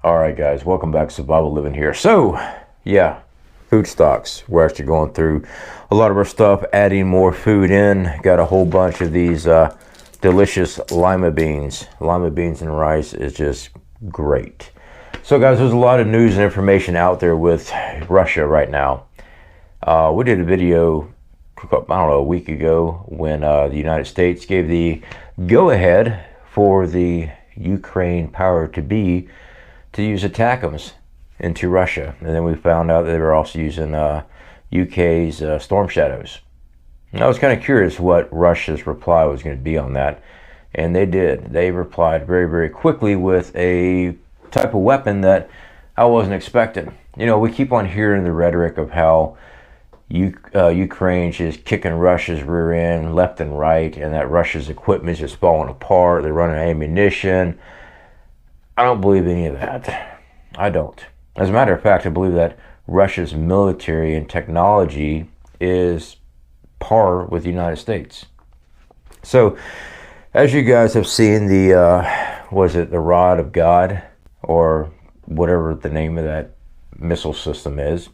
All right, guys, welcome back to Survival Living here. So, yeah, food stocks. We're actually going through a lot of our stuff, adding more food in. Got a whole bunch of these delicious lima beans. Lima beans and rice is just great. So, guys, there's a lot of news and information out there with Russia right now. We did a video, I don't know, a week ago when the United States gave the go-ahead for the Ukraine power to be to use ATACMS into Russia. And then we found out that they were also using UK's Storm Shadows. And I was kind of curious what Russia's reply was going to be on that. And they did. They replied very, very quickly with a type of weapon that I wasn't expecting. You know, we keep on hearing the rhetoric of how Ukraine's just kicking Russia's rear end left and right, and that Russia's equipment is just falling apart. They're running ammunition. I don't believe any of that. I don't. As a matter of fact, I believe that Russia's military and technology is par with the United States. So, as you guys have seen, the the Rod of God, or whatever the name of that missile system is,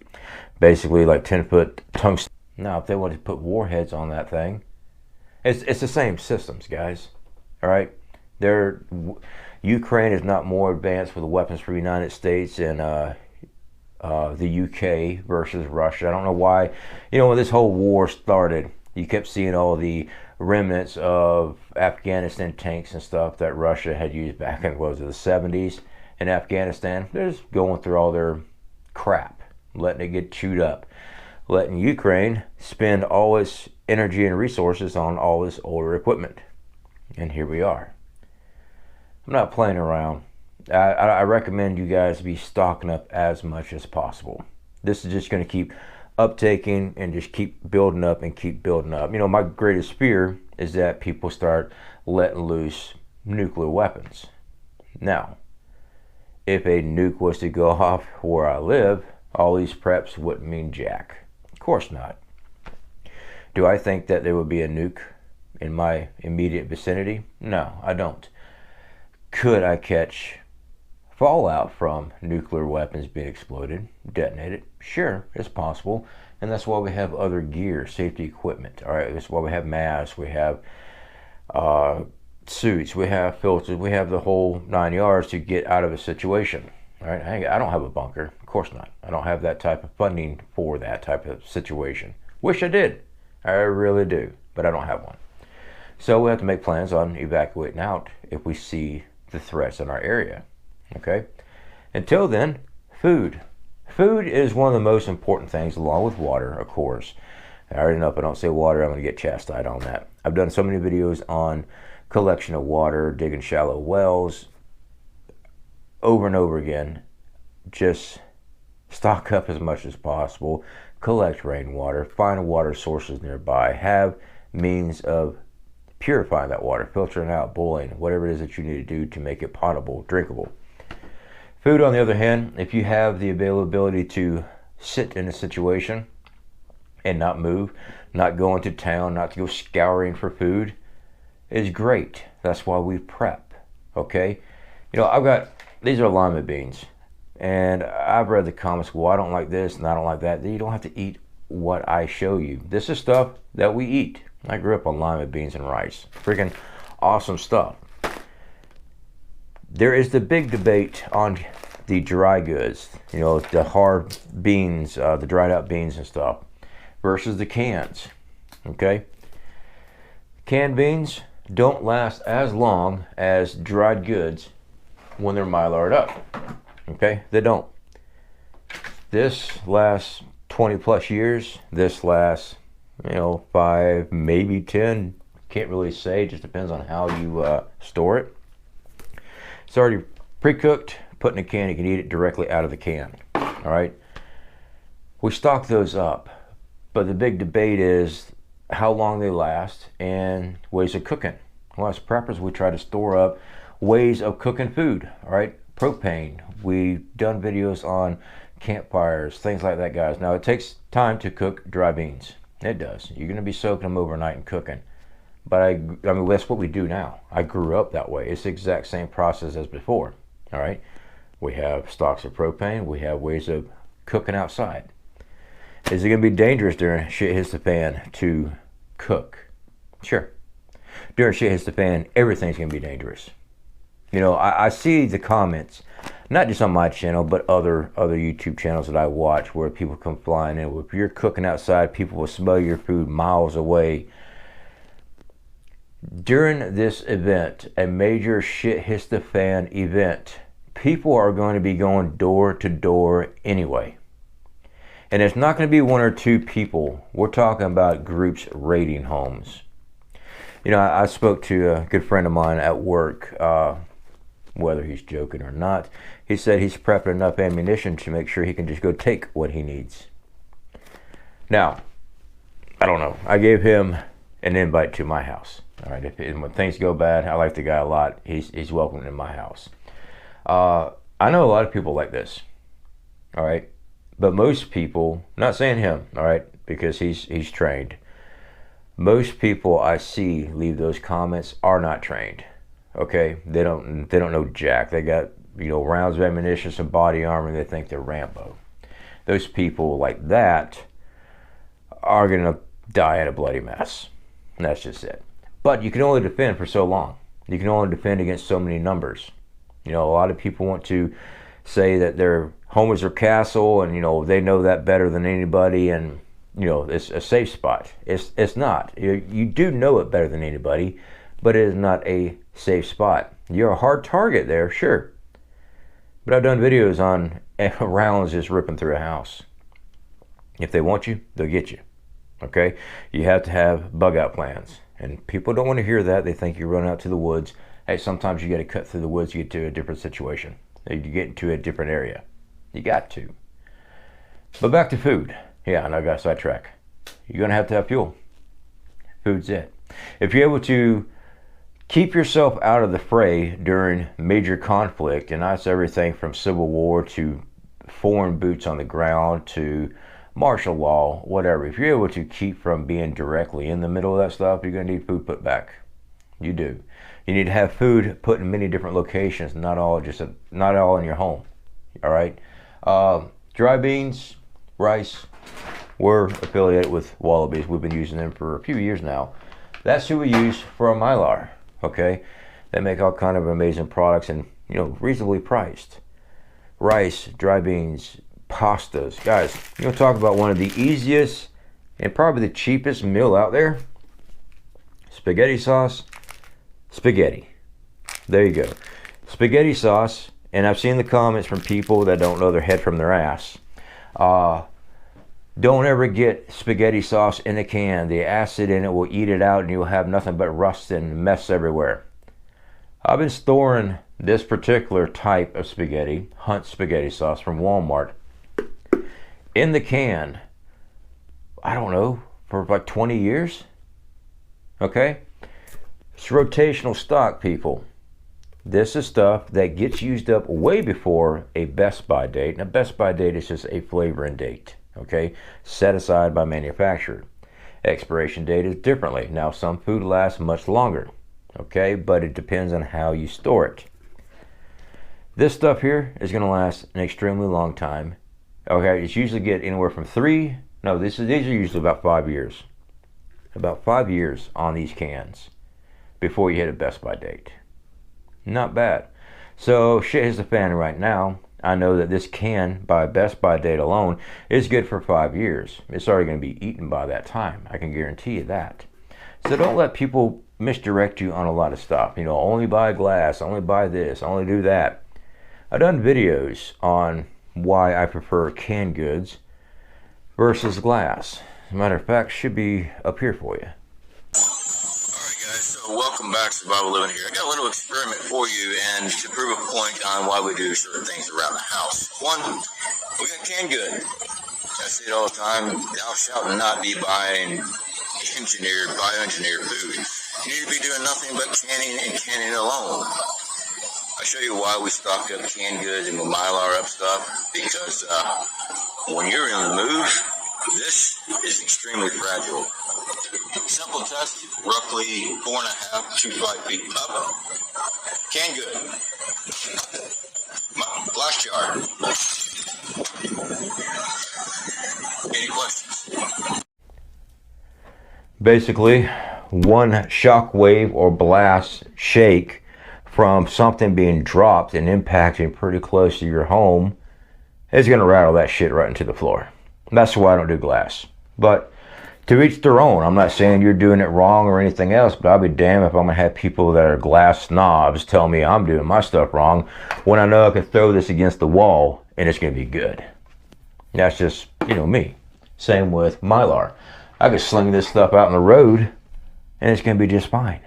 basically like 10-foot tungsten. Now, if they wanted to put warheads on that thing, it's the same systems, guys. All right, Ukraine is not more advanced with the weapons for the United States and the UK versus Russia. I don't know why. You know, when this whole war started, you kept seeing all the remnants of Afghanistan tanks and stuff that Russia had used back in, what was it, the 70s in Afghanistan. They're just going through all their crap, letting it get chewed up, letting Ukraine spend all its energy and resources on all this older equipment. And here we are. I'm not playing around. I recommend you guys be stocking up as much as possible. This is just going to keep uptaking and just keep building up and keep building up. You know, my greatest fear is that people start letting loose nuclear weapons. Now, if a nuke was to go off where I live, all these preps wouldn't mean jack. Of course not. Do I think that there would be a nuke in my immediate vicinity? No, I don't. Could I catch fallout from nuclear weapons being exploded, detonated? Sure, it's possible. And that's why we have other gear, safety equipment. All right, that's why we have masks, we have suits, we have filters, we have the whole 9 yards to get out of a situation. All right, I don't have a bunker. Of course not. I don't have that type of funding for that type of situation. Wish I did. I really do, but I don't have one. So we have to make plans on evacuating out if we see the threats in our area. Okay? Until then, food. Food is one of the most important things, along with water, of course. I already know if I don't say water, I'm going to get chastised on that. I've done so many videos on collection of water, digging shallow wells, over and over again. Just stock up as much as possible, collect rainwater, find water sources nearby, have means of purifying that water, filtering out, boiling, whatever it is that you need to do to make it potable, drinkable. Food, on the other hand, if you have the availability to sit in a situation and not move, not go into town, not to go scouring for food, is great. That's why we prep, okay? You know, these are lima beans, and I've read the comments, well, I don't like this and I don't like that. You don't have to eat what I show you. This is stuff that we eat. I grew up on lima beans and rice. Freaking awesome stuff. There is the big debate on the dry goods, you know, the hard beans, the dried out beans and stuff, versus the cans, okay? Canned beans don't last as long as dried goods when they're mylared up, okay? They don't. This lasts 20 plus years. This lasts, you know, 5, maybe 10. Can't really say. Just depends on how you store it. It's already pre-cooked. Put in a can. You can eat it directly out of the can. All right. We stock those up, but the big debate is how long they last and ways of cooking. Well, as preppers, we try to store up ways of cooking food. All right. Propane. We've done videos on campfires, things like that, guys. Now, it takes time to cook dry beans. It does. You're going to be soaking them overnight and cooking. But I mean, that's what we do now. I grew up that way. It's the exact same process as before. All right. We have stocks of propane. We have ways of cooking outside. Is it going to be dangerous during shit hits the fan to cook? Sure. During shit hits the fan, everything's going to be dangerous. You know, I see the comments, not just on my channel, but other YouTube channels that I watch, where people come flying in. If you're cooking outside, people will smell your food miles away. During this event, a major shit hits the fan event, people are going to be going door to door anyway. And it's not going to be one or two people. We're talking about groups raiding homes. You know, I spoke to a good friend of mine at work, whether he's joking or not. He said he's prepping enough ammunition to make sure he can just go take what he needs. Now, I don't know. I gave him an invite to my house. All right, when things go bad, I like the guy a lot. He's welcome in my house. I know a lot of people like this. All right, but most people, not saying him, all right, because he's trained. Most people I see leave those comments are not trained. Okay, they don't know jack. They got, you know, rounds of ammunition, some body armor, and they think they're Rambo. Those people like that are gonna die in a bloody mess. And that's just it. But you can only defend for so long. You can only defend against so many numbers. You know, a lot of people want to say that their home is their castle, and you know they know that better than anybody, and you know it's a safe spot. It's not. You do know it better than anybody, but it is not a safe spot. You're a hard target there, sure. But I've done videos on rounds just ripping through a house. If they want you, they'll get you. Okay? You have to have bug out plans. And people don't want to hear that. They think you run out to the woods. Hey, sometimes you got to cut through the woods to get to a different situation. You get into a different area. You got to. But back to food. Yeah, I know I got sidetracked. You're going to have fuel. Food's it. If you're able to keep yourself out of the fray during major conflict, and that's everything from civil war to foreign boots on the ground to martial law, whatever. If you're able to keep from being directly in the middle of that stuff, you're going to need food put back. You do. You need to have food put in many different locations, not all in your home. All right. Dry beans, rice. We're affiliated with Wallabies. We've been using them for a few years now. That's who we use for our Mylar. Okay, they make all kind of amazing products, and you know, reasonably priced. Rice, dry beans, pastas. Guys, you want to talk about one of the easiest and probably the cheapest meal out there? Spaghetti sauce, spaghetti. There you go. Spaghetti sauce, and I've seen the comments from people that don't know their head from their ass. Don't ever get spaghetti sauce in a can. The acid in it will eat it out and you'll have nothing but rust and mess everywhere. I've been storing this particular type of spaghetti, Hunt spaghetti sauce from Walmart, in the can, I don't know, for like 20 years. Okay? It's rotational stock, people. This is stuff that gets used up way before a best by date. And a best by date is just a flavoring date. Okay, set aside by manufacturer. Expiration date is differently. Now, some food lasts much longer, okay, but it depends on how you store it. This stuff here is going to last an extremely long time. Okay, it's usually get anywhere from these are usually about 5 years. About 5 years on these cans before you hit a best by date. Not bad. So shit hits the fan right now. I know that this can, by best by date alone, is good for 5 years. It's already going to be eaten by that time. I can guarantee you that. So don't let people misdirect you on a lot of stuff. You know, only buy glass, only buy this, only do that. I've done videos on why I prefer canned goods versus glass. As a matter of fact, should be up here for you. Welcome back, Survival Living here. I got a little experiment for you, and to prove a point on why we do certain things around the house. One, we got canned good. I say it all the time, thou shalt not be buying bioengineered food. You need to be doing nothing but canning and canning alone. I'll show you why we stock up canned goods and we Mylar up stuff, because when you're in the move, this is extremely fragile. Simple test, roughly 4.5 to 5 feet up. Canned good. My flash Basically, one shock wave or blast shake from something being dropped and impacting pretty close to your home is going to rattle that shit right into the floor. That's why I don't do glass. But to each their own. I'm not saying you're doing it wrong or anything else, but I'll be damned if I'm going to have people that are glass snobs tell me I'm doing my stuff wrong when I know I can throw this against the wall and it's going to be good. That's just, you know, me. Same with Mylar. I could sling this stuff out on the road and it's going to be just fine.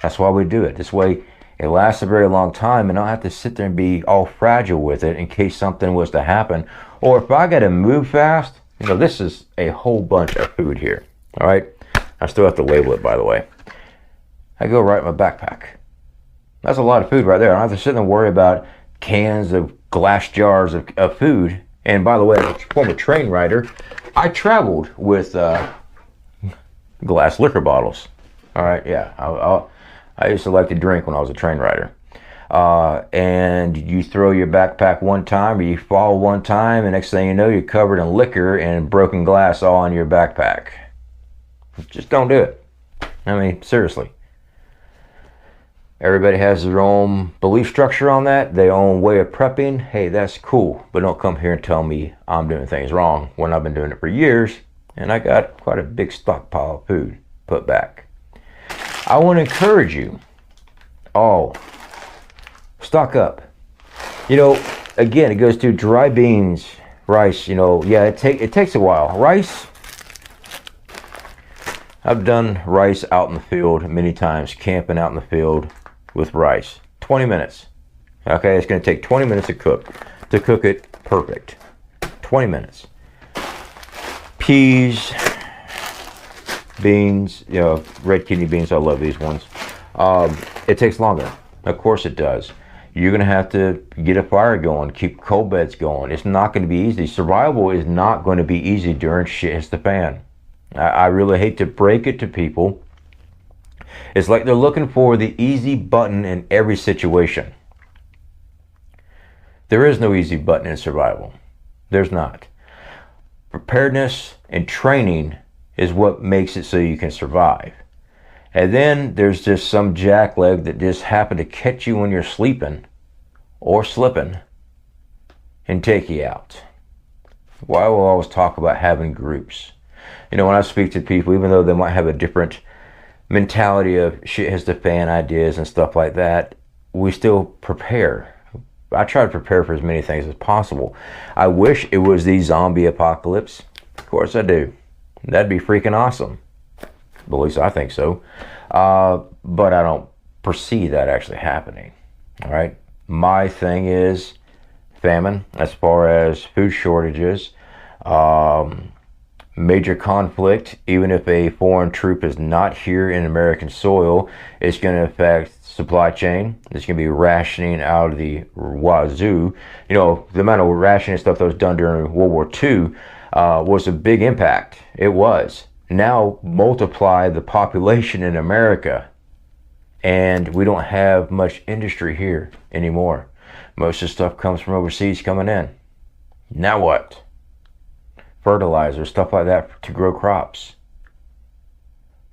That's why we do it. This way it lasts a very long time and I don't have to sit there and be all fragile with it in case something was to happen. Or if I got to move fast, you know, this is a whole bunch of food here. All right. I still have to label it, by the way. I go right in my backpack. That's a lot of food right there. I don't have to sit there and worry about cans of glass jars of food. And by the way, as a former train rider, I traveled with glass liquor bottles. All right. Yeah. I used to like to drink when I was a train rider. And you throw your backpack one time or you fall one time and next thing you know you're covered in liquor and broken glass all on your backpack. Just don't do it. I mean, seriously. Everybody has their own belief structure on that, their own way of prepping. Hey, that's cool, but don't come here and tell me I'm doing things wrong when I've been doing it for years and I got quite a big stockpile of food put back. I want to encourage you all, stock up. You know, again, it goes to dry beans, rice. You know, yeah, it takes a while. Rice, I've done rice out in the field many times, camping out in the field with rice. 20 minutes. Okay, it's going to take 20 minutes to cook it perfect. 20 minutes. Peas, beans, you know, red kidney beans. I love these ones. It takes longer. Of course it does. You're going to have to get a fire going, keep coal beds going. It's not going to be easy. Survival is not going to be easy during shit hits the fan. I really hate to break it to people. It's like they're looking for the easy button in every situation. There is no easy button in survival. There's not. Preparedness and training is what makes it so you can survive. And then there's just some jackleg that just happened to catch you when you're sleeping or slipping and take you out. Why will I always talk about having groups? You know, when I speak to people, even though they might have a different mentality of shit hits the fan ideas and stuff like that, we still prepare. I try to prepare for as many things as possible. I wish it was the zombie apocalypse. Of course I do. That'd be freaking awesome. At least I think so. But I don't foresee that actually happening. All right. My thing is famine as far as food shortages, major conflict. Even if a foreign troop is not here in American soil, it's going to affect supply chain. It's going to be rationing out of the wazoo. You know, the amount of rationing stuff that was done during World War II was a big impact. It was. Now multiply the population in America and we don't have much industry here anymore. Most of the stuff comes from overseas coming in. Now what? Fertilizer, stuff like that to grow crops.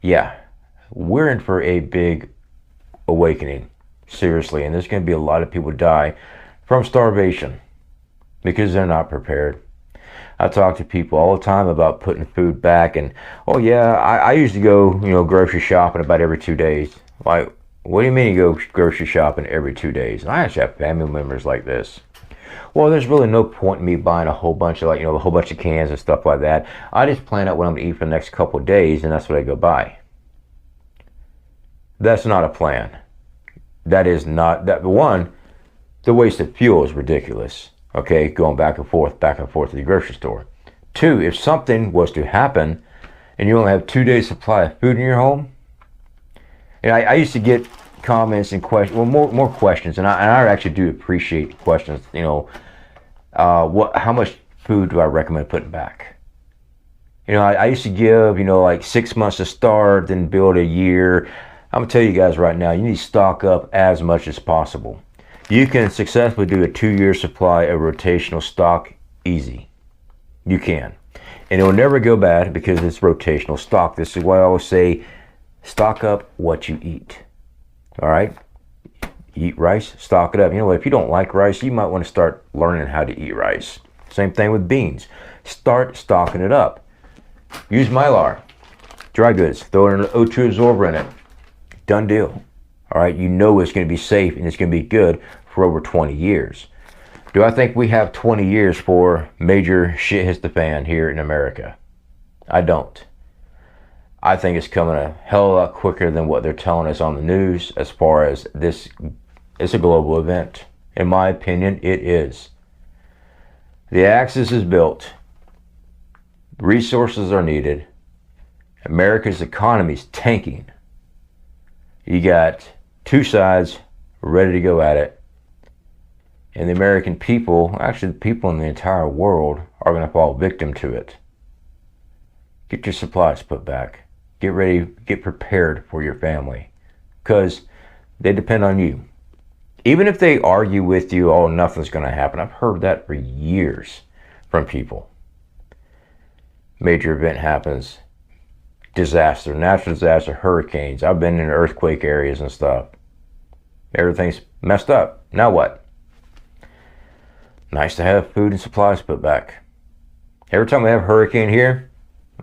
Yeah, we're in for a big awakening, seriously, and there's going to be a lot of people die from starvation because they're not prepared. I talk to people all the time about putting food back, and oh yeah, I usually go, you know, grocery shopping about every 2 days. Like, what do you mean you go grocery shopping every 2 days? And I actually have family members like this. Well, there's really no point in me buying a whole bunch of, like, you know, a whole bunch of cans and stuff like that. I just plan out what I'm going to eat for the next couple of days, and that's what I go buy. That's not a plan. That is not, that one, the waste of fuel is ridiculous. Okay, going back and forth to the grocery store. Two, if something was to happen and you only have 2 days supply of food in your home, and I used to get comments and questions, well, more questions, and I actually do appreciate questions. You know, how much food do I recommend putting back? You know, I used to give, you know, like 6 months to start, then build a year. I'm gonna tell you guys right now, you need to stock up as much as possible. You can successfully do a 2-year supply of rotational stock easy. You can. And it will never go bad because it's rotational stock. This is why I always say, stock up what you eat. All right? Eat rice, stock it up. You know what? If you don't like rice, you might want to start learning how to eat rice. Same thing with beans. Start stocking it up. Use Mylar. Dry goods. Throw an O2 absorber in it. Done deal. All right? You know it's going to be safe and it's going to be good for over 20 years. Do I think we have 20 years for major shit hits the fan here in America? I don't. I think it's coming a hell of a lot quicker than what they're telling us on the news as far as this. It's a global event. In my opinion, it is. The axis is built. Resources are needed. America's economy is tanking. You got two sides ready to go at it. And the American people, actually the people in the entire world, are going to fall victim to it. Get your supplies put back. Get ready, get prepared for your family. Because they depend on you. Even if they argue with you, oh, nothing's going to happen. I've heard that for years from people. Major event happens. Disaster, natural disaster, hurricanes. I've been in earthquake areas and stuff. Everything's messed up. Now what? Nice to have food and supplies put back. Every time we have a hurricane here,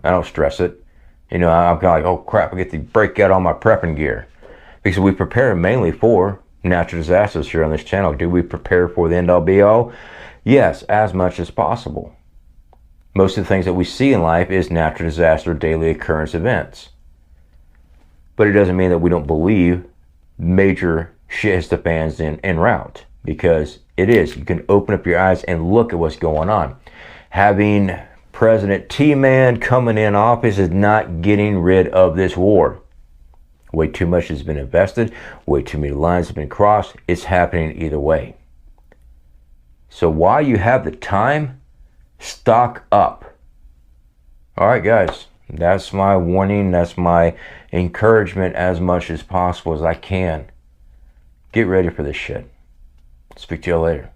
I don't stress it. You know, I'm kind of like, oh crap, I get to break out all my prepping gear. Because we prepare mainly for natural disasters here on this channel. Do we prepare for the end all be all? Yes, as much as possible. Most of the things that we see in life is natural disaster, daily occurrence events. But it doesn't mean that we don't believe major shit hits the fans en route. Because it is. You can open up your eyes and look at what's going on. Having President T-Man coming in office is not getting rid of this war. Way too much has been invested. Way too many lines have been crossed. It's happening either way. So while you have the time, stock up. All right, guys. That's my warning. That's my encouragement as much as possible as I can. Get ready for this shit. Speak to you later.